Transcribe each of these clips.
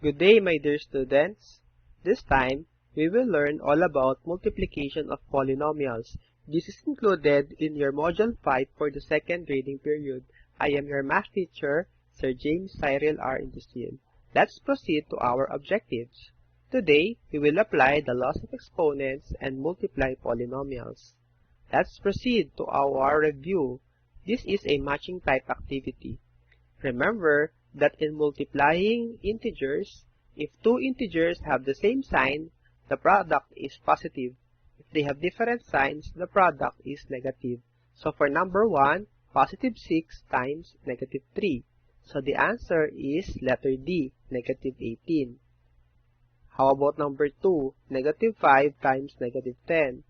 Good day, my dear students. This time, we will learn all about multiplication of polynomials. This is included in your Module 5 for the second reading period. I am your math teacher, Sir James Cyril R. Industrial. Let's proceed to our objectives. Today, we will apply the laws of exponents and multiply polynomials. Let's proceed to our review. This is a matching type activity. Remember that in multiplying integers, if two integers have the same sign, the product is positive. If they have different signs, the product is negative. So for number 1, positive 6 times negative 3. So the answer is letter D, negative 18. How about number 2, negative 5 times negative 10?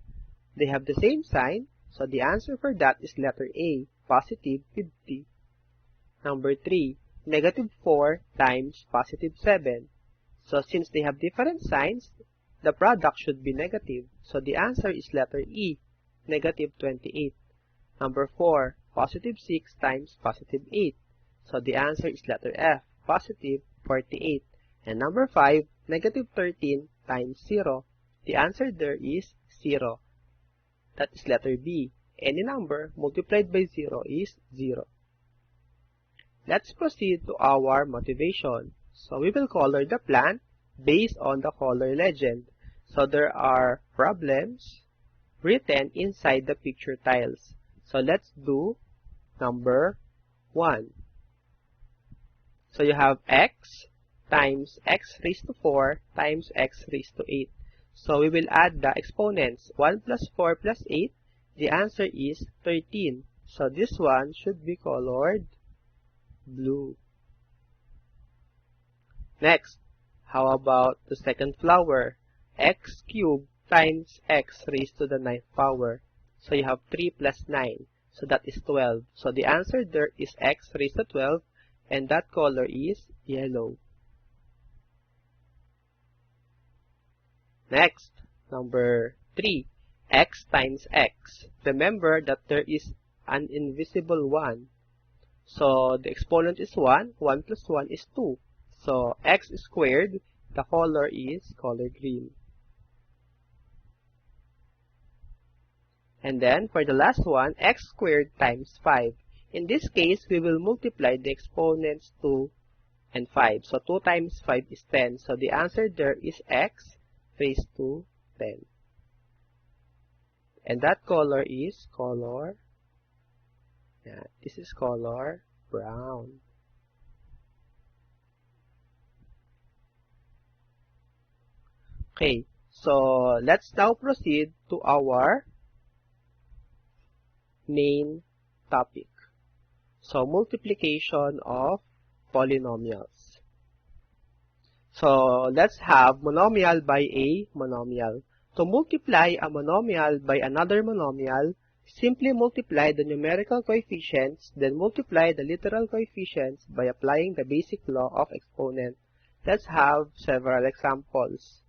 They have the same sign, so the answer for that is letter A, positive 50. Number 3, negative 4 times positive 7. So since they have different signs, the product should be negative. So the answer is letter E, negative 28. Number 4, positive 6 times positive 8. So the answer is letter F, positive 48. And number 5, negative 13 times 0. The answer there is 0. That is letter B. Any number multiplied by 0 is 0. Let's proceed to our motivation. So we will color the plan based on the color legend. So there are problems written inside the picture tiles. So let's do number 1. So you have x times x raised to 4 times x raised to 8. So we will add the exponents. 1 plus 4 plus 8. The answer is 13. So this one should be colored blue. Next, how about the second flower? X cubed times x raised to the 9th power. So you have 3 plus 9. So that is 12. So the answer there is x raised to 12, and that color is yellow. Next, number 3, x times x. Remember that there is an invisible 1. So the exponent is 1. 1 plus 1 is 2. So x squared, the color is color green. And then for the last one, x squared times 5. In this case, we will multiply the exponents 2 and 5. So 2 times 5 is 10. So the answer there is x raised to 10. And that color is color, this is color brown. Okay, so let's now proceed to our main topic. So multiplication of polynomials. So let's have monomial by a monomial. To multiply a monomial by another monomial, simply multiply the numerical coefficients, then multiply the literal coefficients by applying the basic law of exponent. Let's have several examples.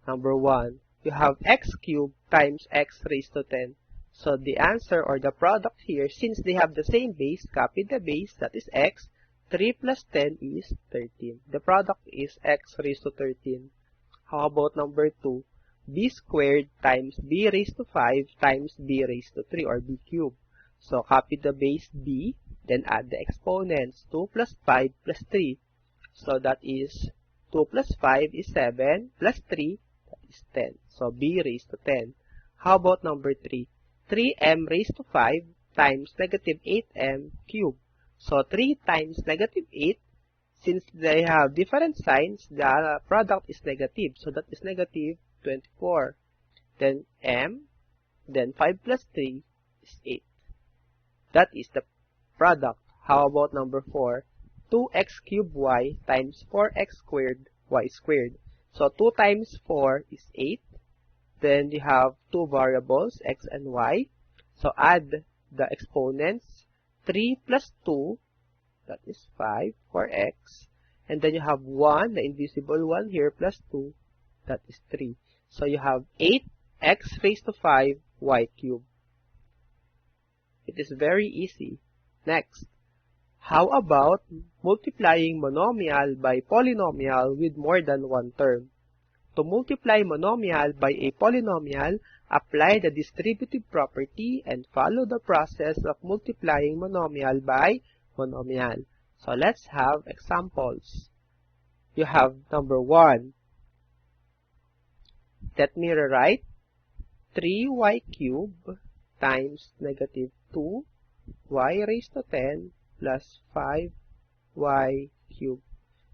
Number 1, you have x cubed times x raised to 10. So the answer or the product here, since they have the same base, copy the base, that is x. 3 plus 10 is 13. The product is x raised to 13. How about number 2? B squared times b raised to 5 times b raised to 3 or b cubed. So copy the base b, then add the exponents. 2 plus 5 plus 3. So that is 2 plus 5 is 7 plus 3, that is 10. So b raised to 10. How about number 3? 3m raised to 5 times negative 8m cubed. So 3 times negative 8, since they have different signs, the product is negative. So that is negative 24. Then m, then 5 plus 3 is 8. That is the product. How about number 4? 2x cubed y times 4x squared y squared. So 2 times 4 is 8. Then you have two variables, x and y. So add the exponents. 3 plus 2, that is 5 for x. And then you have 1, the invisible 1 here, plus 2, that is 3. So you have 8x raised to 5 y cubed. It is very easy. Next, How about multiplying monomial by polynomial with more than one term? To multiply monomial by a polynomial, apply the distributive property and follow the process of multiplying monomial by monomial. So let's have examples. You have number 1. Let me rewrite 3y cubed times negative 2y raised to 10 plus 5y cubed.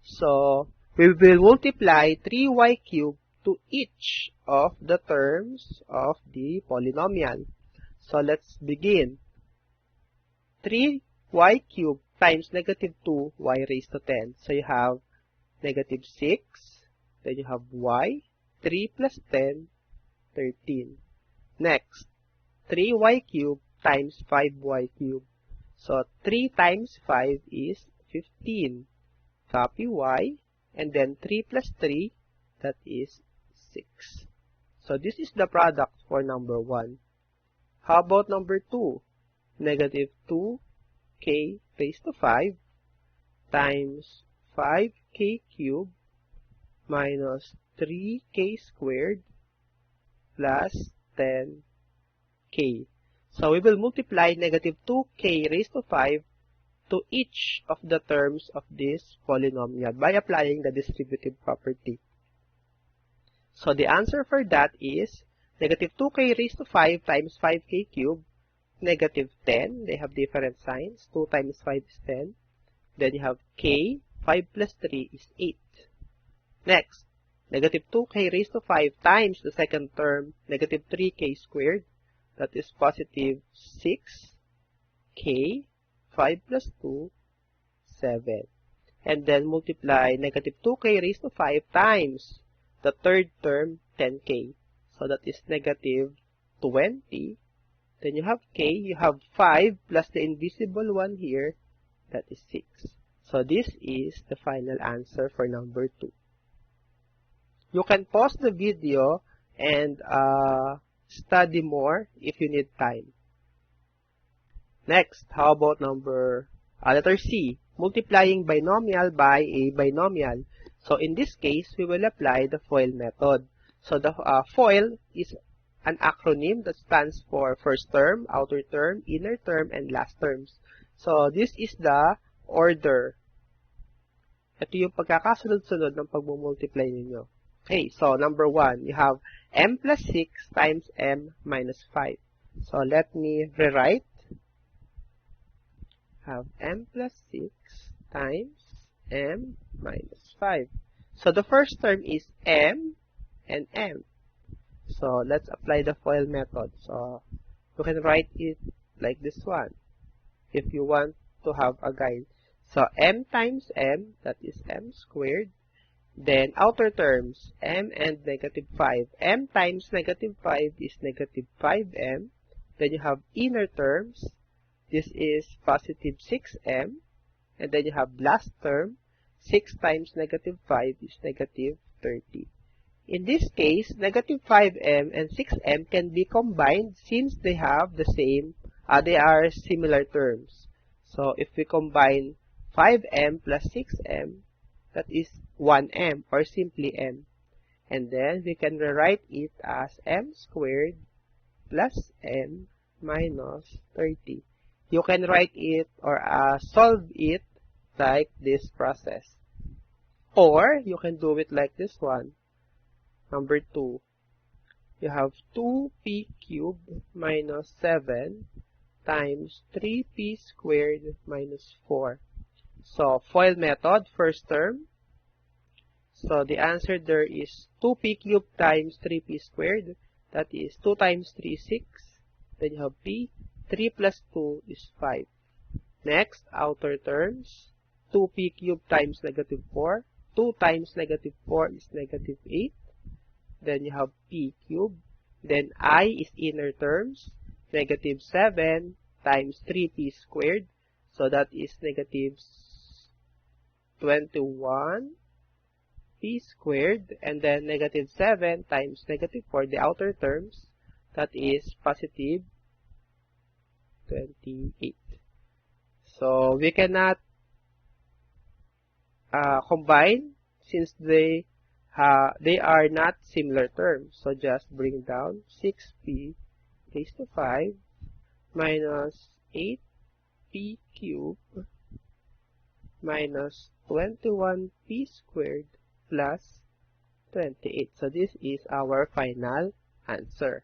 So, we will multiply 3y cubed to each of the terms of the polynomial. So, let's begin. 3y cubed times negative 2y raised to 10. So, you have negative 6, then you have y, 3 plus 10, 13. Next, 3y cubed times 5y cubed. So, 3 times 5 is 15. Copy y, and then 3 plus 3, that is 6. So, this is the product for number 1. How about number 2? Negative 2k raised to 5 times 5k cubed minus 3k squared plus 10k. So, we will multiply negative 2k raised to 5 to each of the terms of this polynomial by applying the distributive property. So, the answer for that is negative 2k raised to 5 times 5k cubed, negative 10. They have different signs. 2 times 5 is 10. Then you have k. 5 plus 3 is 8. Next, negative 2k raised to 5 times the second term, negative 3k squared. That is positive 6k. 5 plus 2, 7. And then multiply negative 2k raised to 5 times the third term, 10k. So that is negative 20. Then you have k, you have 5 plus the invisible one here, that is 6. So this is the final answer for number 2. You can pause the video and study more if you need time. Next, how about letter C, multiplying binomial by a binomial. So in this case, we will apply the FOIL method. So the FOIL is an acronym that stands for first term, outer term, inner term, and last terms. So this is the order. Ito yung pagkakasunod-sunod ng pag-multiply ninyo. Okay, so number 1, you have m plus 6 times m minus 5. So let me rewrite. Have m plus 6 times m minus 5. So the first term is m and m. So let's apply the FOIL method. So you can write it like this one if you want to have a guide. So m times m, that is m squared. Then outer terms, m and negative 5. m times negative 5 is negative 5m. Then you have inner terms. This is positive 6m. And then you have last term, 6 times negative 5 is negative 30. In this case, negative 5m and 6m can be combined since they have the same, they are similar terms. So if we combine 5m plus 6m, that is 1m or simply m. And then we can rewrite it as m squared plus m minus 30. You can write it or solve it like this process. Or you can do it like this one. Number 2. You have 2p cubed minus 7 times 3p squared minus 4. So, FOIL method, first term. So, the answer there is 2p cubed times 3p squared. That is 2 times 3 is 6. Then you have p. 3 plus 2 is 5. Next, outer terms. 2p cubed times negative 4. 2 times negative 4 is negative 8. Then you have p cubed. Then I is inner terms. Negative 7 times 3p squared. So that is negative 21 p squared. And then negative 7 times negative 4, the outer terms. That is positive 28. So we cannot combine since they are not similar terms. So just bring down 6p raised to 5 minus 8p cubed minus 21p squared plus 28. So this is our final answer.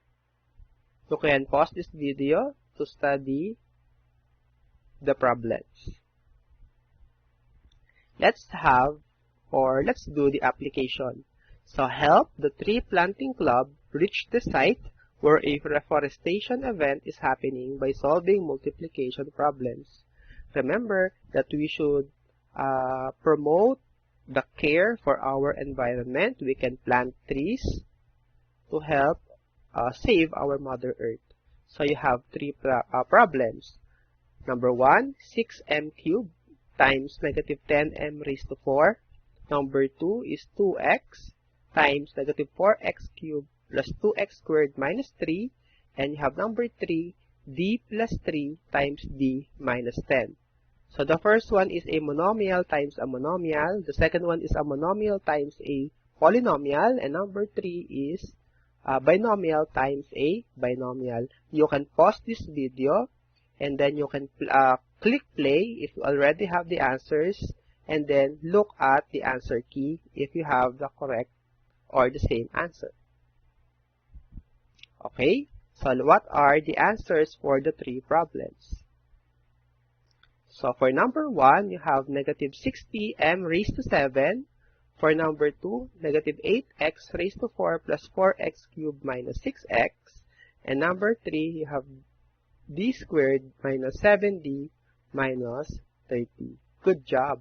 You can pause this video to study the problems. Let's do the application. So help the tree planting club reach the site where a reforestation event is happening by solving multiplication problems. Remember that we should promote the care for our environment. We can plant trees to help save our Mother Earth. So you have three problems. Number 1, 6m cubed times negative 10m raised to 4. Number 2 is 2x times negative 4x cubed plus 2x squared minus 3. And you have number 3, d plus 3 times d minus 10. So the first one is a monomial times a monomial. The second one is a monomial times a polynomial. And number 3 is a binomial times a binomial. You can pause this video and then you can click play if you already have the answers, and then look at the answer key if you have the correct or the same answer. Okay, so what are the answers for the three problems? So for number 1, you have negative 60m raised to 7. For number 2, negative 8x raised to 4 plus 4x cubed minus 6x. And number 3, you have d squared minus 7d minus 30. Good job.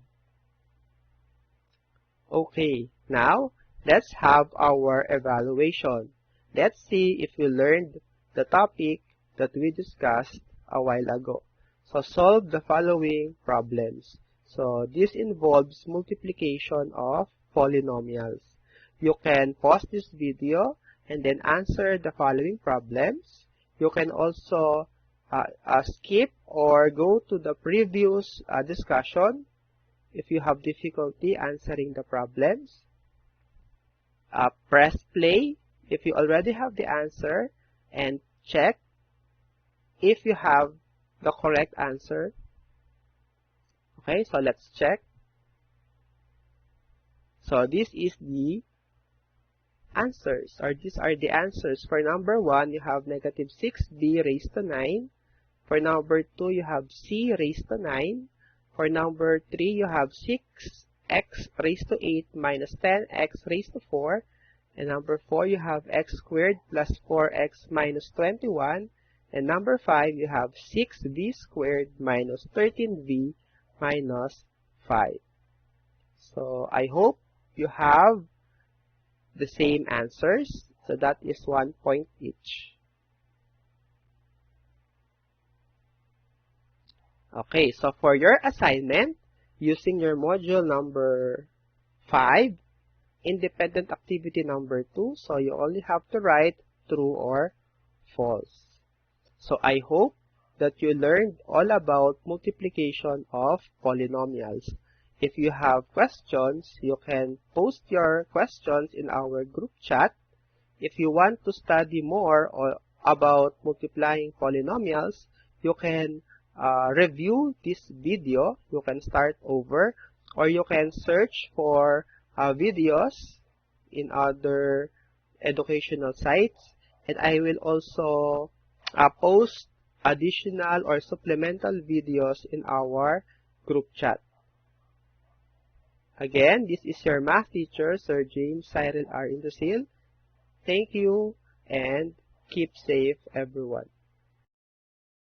Okay, now let's have our evaluation. Let's see if we learned the topic that we discussed a while ago. So solve the following problems. So this involves multiplication of polynomials. You can pause this video and then answer the following problems. You can also skip or go to the previous discussion if you have difficulty answering the problems. Press play if you already have the answer and check if you have the correct answer. Okay, so let's check. So this is the answers, or these are the answers. For number 1, you have negative 6b raised to 9. For number 2, you have c raised to 9. For number 3, you have 6x raised to 8 minus 10x raised to 4. And number 4, you have x squared plus 4x minus 21. And number 5, you have 6v squared minus 13v minus 5. So I hope you have the same answers. So that is 1 point each. Okay, so for your assignment, using your module number 5, independent activity number 2, so you only have to write true or false. So I hope that you learned all about multiplication of polynomials. If you have questions, you can post your questions in our group chat. If you want to study more about multiplying polynomials, you can review this video. You can start over, or you can search for videos in other educational sites. And I will also post additional or supplemental videos in our group chat. Again, this is your math teacher, Sir James Cyril R. Indosil. Thank you and keep safe, everyone.